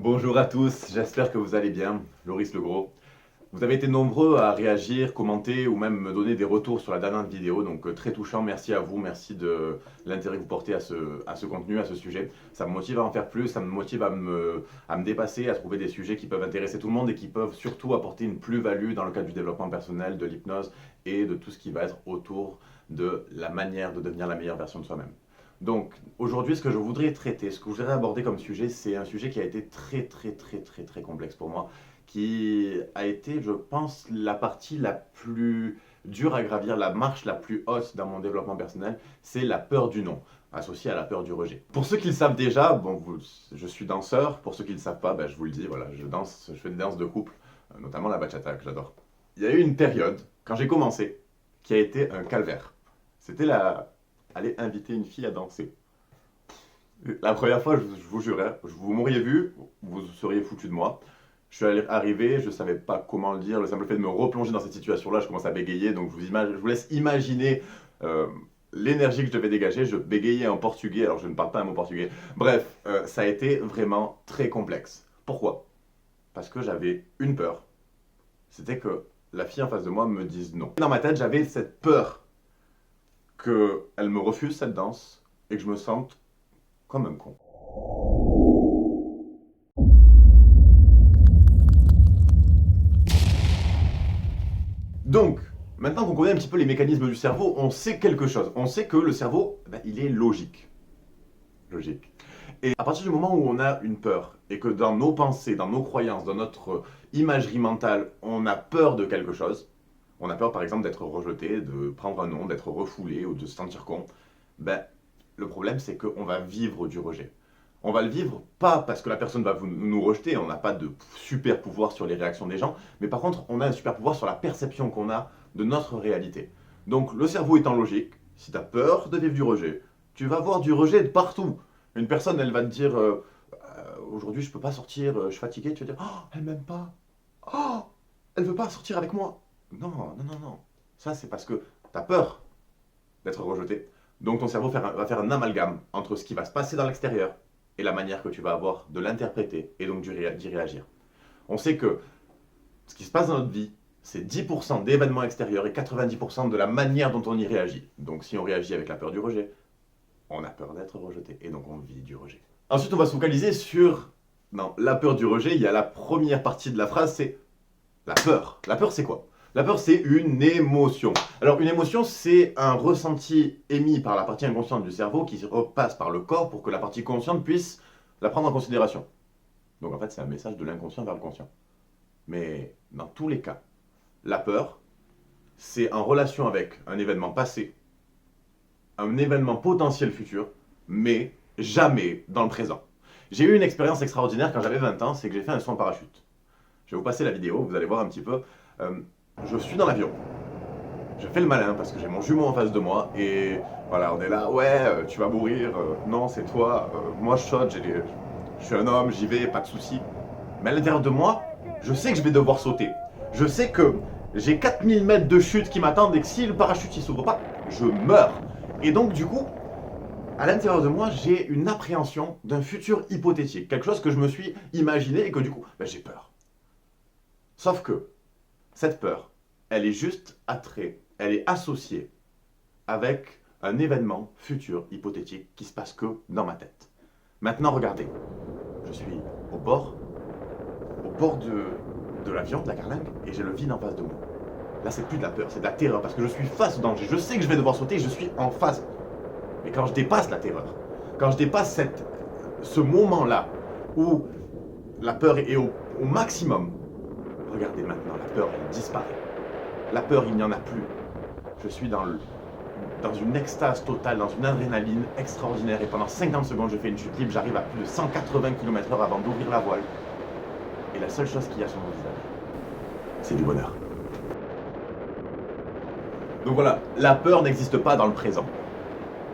Bonjour à tous, j'espère que vous allez bien. Loris Legros. Vous avez été nombreux à réagir, commenter ou même me donner des retours sur la dernière vidéo, donc très touchant. Merci à vous, merci de l'intérêt que vous portez à ce contenu, à ce sujet. Ça me motive à en faire plus, ça me motive à me dépasser, à trouver des sujets qui peuvent intéresser tout le monde et qui peuvent surtout apporter une plus-value dans le cadre du développement personnel, de l'hypnose et de tout ce qui va être autour de la manière de devenir la meilleure version de soi-même. Donc aujourd'hui, ce que je voudrais traiter, ce que je voudrais aborder comme sujet, c'est un sujet qui a été très complexe pour moi, qui a été, je pense, la partie la plus dure à gravir, la marche la plus haute dans mon développement personnel, c'est la peur du non, associée à la peur du rejet. Pour ceux qui le savent déjà, je suis danseur. Pour ceux qui ne le savent pas, je vous le dis, voilà, je danse, je fais des danses de couple, notamment la bachata que j'adore. Il y a eu une période, quand j'ai commencé, qui a été un calvaire. C'était aller inviter une fille à danser. La première fois, je vous jurais, vous m'auriez vu, vous seriez foutu de moi. Je suis arrivé, je ne savais pas comment le dire, le simple fait de me replonger dans cette situation-là, je commence à bégayer, donc je vous laisse imaginer l'énergie que je devais dégager. Je bégayais en portugais, alors je ne parle pas un mot portugais. Bref, ça a été vraiment très complexe. Pourquoi? Parce que j'avais une peur, c'était que la fille en face de moi me dise non. Dans ma tête, j'avais cette peur qu'elle me refuse cette danse et que je me sente comme un con. Donc, maintenant qu'on connaît un petit peu les mécanismes du cerveau, on sait quelque chose. On sait que le cerveau, il est logique. Logique. Et à partir du moment où on a une peur, et que dans nos pensées, dans nos croyances, dans notre imagerie mentale, on a peur de quelque chose, on a peur par exemple d'être rejeté, de prendre un nom, d'être refoulé ou de se sentir con, le problème c'est qu'on va vivre du rejet. On va le vivre pas parce que la personne va nous rejeter, on n'a pas de super pouvoir sur les réactions des gens, mais par contre on a un super pouvoir sur la perception qu'on a de notre réalité. Donc le cerveau étant logique, si tu as peur de vivre du rejet, tu vas voir du rejet de partout. Une personne, elle va te dire aujourd'hui je peux pas sortir, je suis fatigué, tu vas dire oh, elle m'aime pas. Oh, elle veut pas sortir avec moi. Non. Ça c'est parce que tu as peur d'être rejeté. Donc ton cerveau va faire un amalgame entre ce qui va se passer dans l'extérieur et la manière que tu vas avoir de l'interpréter et donc d'y réagir. On sait que ce qui se passe dans notre vie, c'est 10% d'événements extérieurs et 90% de la manière dont on y réagit. Donc si on réagit avec la peur du rejet, on a peur d'être rejeté et donc on vit du rejet. Ensuite, on va se focaliser sur la peur du rejet. Il y a la première partie de la phrase, c'est la peur. La peur, c'est quoi? La peur, c'est une émotion. Alors, une émotion, c'est un ressenti émis par la partie inconsciente du cerveau qui repasse par le corps pour que la partie consciente puisse la prendre en considération. Donc, en fait, c'est un message de l'inconscient vers le conscient. Mais dans tous les cas, la peur, c'est en relation avec un événement passé, un événement potentiel futur, mais jamais dans le présent. J'ai eu une expérience extraordinaire quand j'avais 20 ans, c'est que j'ai fait un saut en parachute. Je vais vous passer la vidéo, vous allez voir un petit peu. Je suis dans l'avion. Je fais le malin parce que j'ai mon jumeau en face de moi et voilà, on est là, ouais, tu vas mourir, non, c'est toi, moi je saute, je suis un homme, j'y vais, pas de souci. Mais à l'intérieur de moi, je sais que je vais devoir sauter. Je sais que j'ai 4000 mètres de chute qui m'attendent et que si le parachute ne s'ouvre pas, je meurs. Et donc du coup, à l'intérieur de moi, j'ai une appréhension d'un futur hypothétique, quelque chose que je me suis imaginé et que du coup, j'ai peur. Sauf que cette peur, elle est juste elle est associée avec un événement futur hypothétique qui se passe que dans ma tête. Maintenant, regardez, je suis au bord de l'avion, de la carlingue, et j'ai le vide en face de moi. Là, c'est plus de la peur, c'est de la terreur, parce que je suis face au danger. Je sais que je vais devoir sauter, je suis en face. Mais quand je dépasse la terreur, quand je dépasse ce moment-là où la peur est au maximum, regardez maintenant, la peur, elle disparaît. La peur, il n'y en a plus. Je suis dans une extase totale, dans une adrénaline extraordinaire. Et pendant 50 secondes, je fais une chute libre. J'arrive à plus de 180 km/h avant d'ouvrir la voile. Et la seule chose qu'il y a sur mon visage, c'est du bonheur. Donc voilà, la peur n'existe pas dans le présent.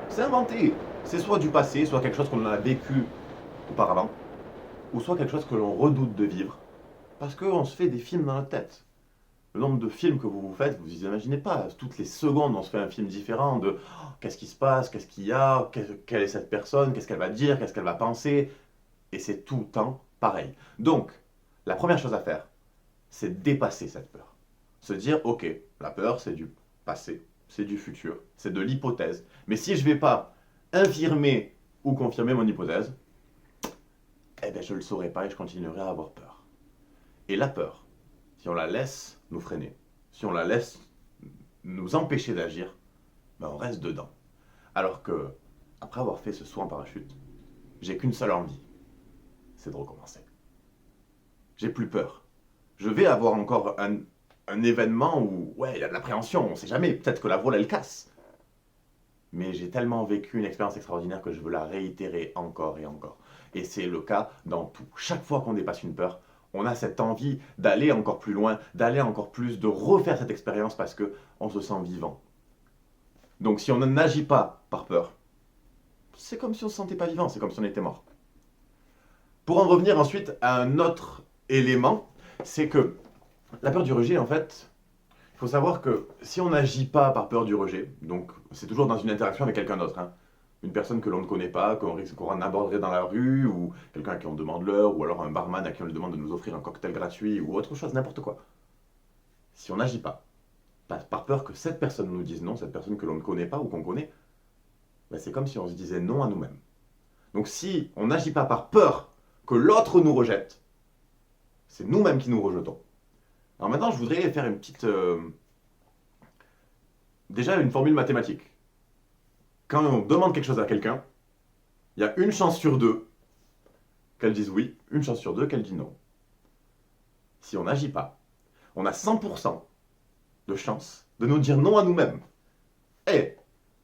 C'est inventé. C'est soit du passé, soit quelque chose qu'on a vécu auparavant, ou soit quelque chose que l'on redoute de vivre, parce qu'on se fait des films dans la tête. Le nombre de films que vous vous faites, vous imaginez pas. Toutes les secondes, on se fait un film différent de qu'est-ce qui se passe, qu'est-ce qu'il y a, quelle est cette personne, qu'est-ce qu'elle va dire, qu'est-ce qu'elle va penser. Et c'est tout le temps pareil. Donc, la première chose à faire, c'est dépasser cette peur. Se dire, ok, la peur, c'est du passé, c'est du futur, c'est de l'hypothèse. Mais si je ne vais pas infirmer ou confirmer mon hypothèse, eh ben, je ne le saurai pas et je continuerai à avoir peur. Et la peur, si on la laisse nous freiner, si on la laisse nous empêcher d'agir, ben on reste dedans. Alors que, après avoir fait ce saut en parachute, j'ai qu'une seule envie, c'est de recommencer. J'ai plus peur. Je vais avoir encore un événement où, ouais, il y a de l'appréhension, on sait jamais, peut-être que la voile elle casse. Mais j'ai tellement vécu une expérience extraordinaire que je veux la réitérer encore et encore. Et c'est le cas dans tout. Chaque fois qu'on dépasse une peur, on a cette envie d'aller encore plus loin, d'aller encore plus, de refaire cette expérience parce que on se sent vivant. Donc si on n'agit pas par peur, c'est comme si on ne se sentait pas vivant, c'est comme si on était mort. Pour en revenir ensuite à un autre élément, c'est que la peur du rejet, en fait, il faut savoir que si on n'agit pas par peur du rejet, donc c'est toujours dans une interaction avec quelqu'un d'autre, hein, une personne que l'on ne connaît pas, qu'on aborderait dans la rue, ou quelqu'un à qui on demande l'heure, ou alors un barman à qui on lui demande de nous offrir un cocktail gratuit, ou autre chose, n'importe quoi. Si on n'agit pas, par peur que cette personne nous dise non, cette personne que l'on ne connaît pas ou qu'on connaît, ben c'est comme si on se disait non à nous-mêmes. Donc si on n'agit pas par peur que l'autre nous rejette, c'est nous-mêmes qui nous rejetons. Alors maintenant, je voudrais faire une petite... déjà, une formule mathématique. Quand on demande quelque chose à quelqu'un, il y a une chance sur deux qu'elle dise oui, une chance sur deux qu'elle dise non. Si on n'agit pas, on a 100% de chance de nous dire non à nous-mêmes. Et,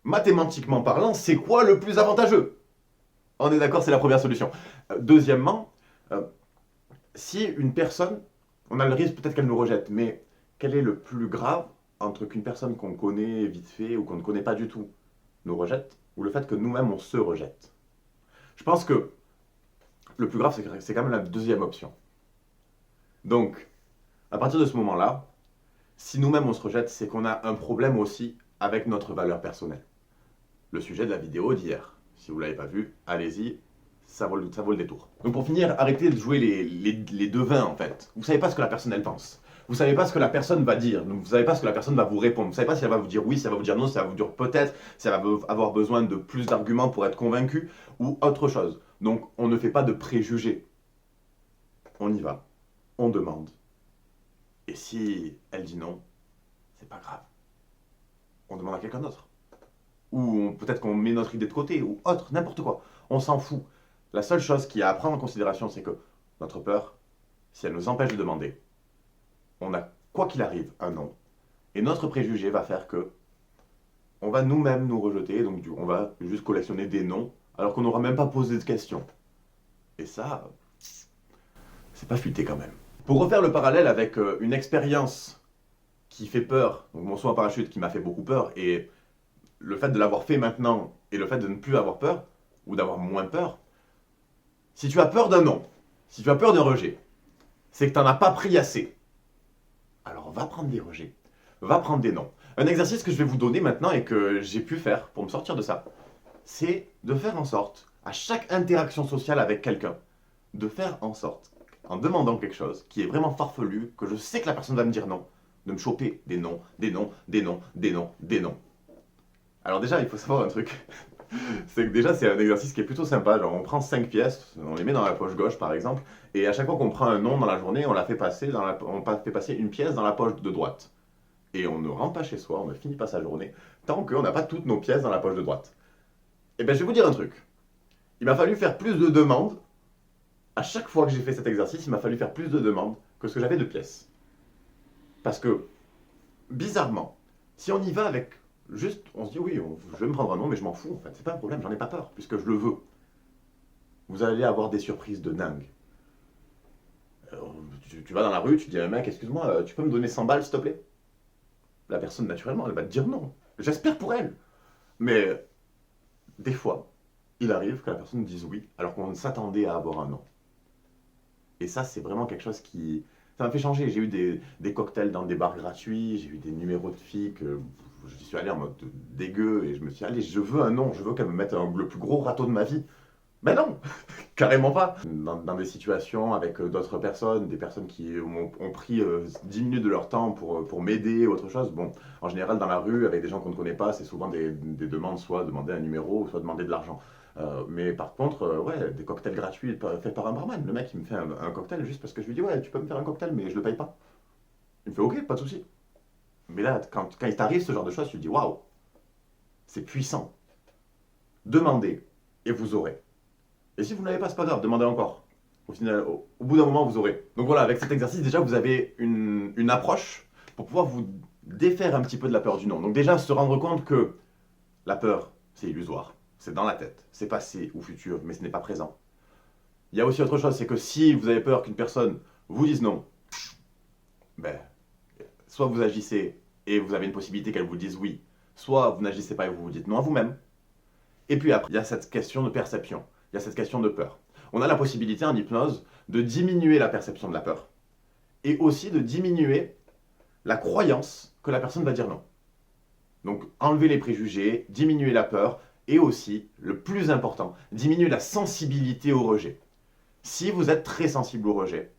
mathématiquement parlant, c'est quoi le plus avantageux? On est d'accord, c'est la première solution. Deuxièmement, si une personne, on a le risque peut-être qu'elle nous rejette, mais quel est le plus grave entre qu'une personne qu'on connaît vite fait ou qu'on ne connaît pas du tout nous rejette, ou le fait que nous-mêmes on se rejette? Je pense que le plus grave, c'est quand même la deuxième option. Donc, à partir de ce moment-là, si nous-mêmes on se rejette, c'est qu'on a un problème aussi avec notre valeur personnelle. Le sujet de la vidéo d'hier. Si vous ne l'avez pas vu, allez-y, ça vaut le détour. Donc pour finir, arrêtez de jouer les devins en fait. Vous ne savez pas ce que la personne elle pense. Vous ne savez pas ce que la personne va dire. Vous ne savez pas ce que la personne va vous répondre. Vous ne savez pas si elle va vous dire oui, si elle va vous dire non, si elle va vous dire peut-être, si elle va avoir besoin de plus d'arguments pour être convaincu ou autre chose. Donc on ne fait pas de préjugés. On y va, on demande. Et si elle dit non, c'est pas grave. On demande à quelqu'un d'autre. Ou peut-être qu'on met notre idée de côté, ou autre, n'importe quoi. On s'en fout. La seule chose qu'il y a à prendre en considération, c'est que notre peur, si elle nous empêche de demander, on a, quoi qu'il arrive, un non. Et notre préjugé va faire que on va nous-mêmes nous rejeter, donc on va juste collectionner des noms, alors qu'on n'aura même pas posé de questions. Et ça, c'est pas futé quand même. Pour refaire le parallèle avec une expérience qui fait peur, donc mon saut en parachute qui m'a fait beaucoup peur, et le fait de l'avoir fait maintenant, et le fait de ne plus avoir peur, ou d'avoir moins peur, si tu as peur d'un non, si tu as peur d'un rejet, c'est que tu n'en as pas pris assez. Alors va prendre des rejets, va prendre des noms. Un exercice que je vais vous donner maintenant et que j'ai pu faire pour me sortir de ça, c'est de faire en sorte, à chaque interaction sociale avec quelqu'un, de faire en sorte, en demandant quelque chose qui est vraiment farfelu, que je sais que la personne va me dire non, de me choper des noms, des noms, des noms, des noms, des noms. Alors déjà, il faut savoir un truc. C'est que déjà, c'est un exercice qui est plutôt sympa. Genre, on prend 5 pièces, on les met dans la poche gauche par exemple, et à chaque fois qu'on prend un nom dans la journée, on fait passer une pièce dans la poche de droite. Et on ne rentre pas chez soi, on ne finit pas sa journée, tant qu'on n'a pas toutes nos pièces dans la poche de droite. Et bien, je vais vous dire un truc. Il m'a fallu faire plus de demandes. À chaque fois que j'ai fait cet exercice, il m'a fallu faire plus de demandes que ce que j'avais de pièces. Parce que, bizarrement, si on y va avec juste, on se dit oui, je vais me prendre un nom, mais je m'en fous en fait, c'est pas un problème, j'en ai pas peur, puisque je le veux. Vous allez avoir des surprises de dingue. Tu vas dans la rue, tu dis à un mec, excuse-moi, tu peux me donner 100 balles s'il te plaît? La personne, naturellement, elle va te dire non. J'espère pour elle. Mais, des fois, il arrive que la personne dise oui, alors qu'on s'attendait à avoir un non. Et ça, c'est vraiment quelque chose qui... Ça m'a fait changer. J'ai eu des cocktails dans des bars gratuits, j'ai eu des numéros de filles que je suis allé en mode dégueu et je me suis dit, allez, je veux un nom, je veux qu'elle me mette le plus gros râteau de ma vie. Mais non! Carrément pas. Dans des situations avec d'autres personnes, des personnes qui ont pris 10 minutes de leur temps pour m'aider ou autre chose, bon, en général dans la rue, avec des gens qu'on ne connaît pas, c'est souvent des demandes, soit demander un numéro, soit demander de l'argent. Mais par contre, ouais, des cocktails gratuits faits par un barman. Le mec, il me fait un cocktail juste parce que je lui dis, ouais, tu peux me faire un cocktail, mais je le paye pas. Il me fait, ok, pas de souci. Mais là, quand il t'arrive ce genre de choses, tu te dis, waouh, c'est puissant. Demandez et vous aurez. Et si vous n'avez pas, c'est pas grave, demandez encore. Au final, au bout d'un moment, vous aurez. Donc voilà, avec cet exercice, déjà, vous avez une approche pour pouvoir vous défaire un petit peu de la peur du non. Donc déjà, se rendre compte que la peur, c'est illusoire. C'est dans la tête. C'est passé ou futur, mais ce n'est pas présent. Il y a aussi autre chose, c'est que si vous avez peur qu'une personne vous dise non, ben, soit vous agissez et vous avez une possibilité qu'elle vous dise oui, soit vous n'agissez pas et vous vous dites non à vous-même. Et puis après, il y a cette question de perception, il y a cette question de peur. On a la possibilité en hypnose de diminuer la perception de la peur et aussi de diminuer la croyance que la personne va dire non. Donc enlever les préjugés, diminuer la peur et aussi, le plus important, diminuer la sensibilité au rejet. Si vous êtes très sensible au rejet,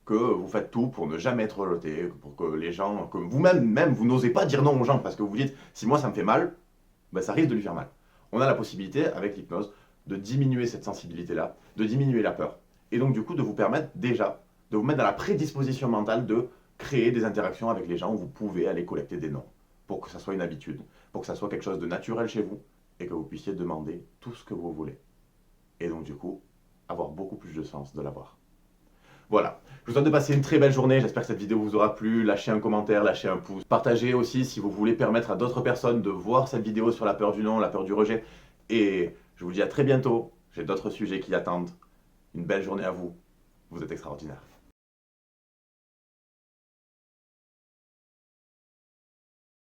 que vous faites tout pour ne jamais être rejeté, pour que les gens, que vous-même, vous n'osez pas dire non aux gens parce que vous dites, si moi ça me fait mal, ben ça risque de lui faire mal. On a la possibilité, avec l'hypnose, de diminuer cette sensibilité-là, de diminuer la peur. Et donc du coup, de vous permettre déjà, de vous mettre dans la prédisposition mentale de créer des interactions avec les gens où vous pouvez aller collecter des noms, pour que ça soit une habitude, pour que ça soit quelque chose de naturel chez vous, et que vous puissiez demander tout ce que vous voulez. Et donc du coup, avoir beaucoup plus de sens de l'avoir. Voilà, je vous souhaite de passer une très belle journée, j'espère que cette vidéo vous aura plu, lâchez un commentaire, lâchez un pouce, partagez aussi si vous voulez permettre à d'autres personnes de voir cette vidéo sur la peur du non, la peur du rejet, et je vous dis à très bientôt, j'ai d'autres sujets qui attendent, une belle journée à vous, vous êtes extraordinaires.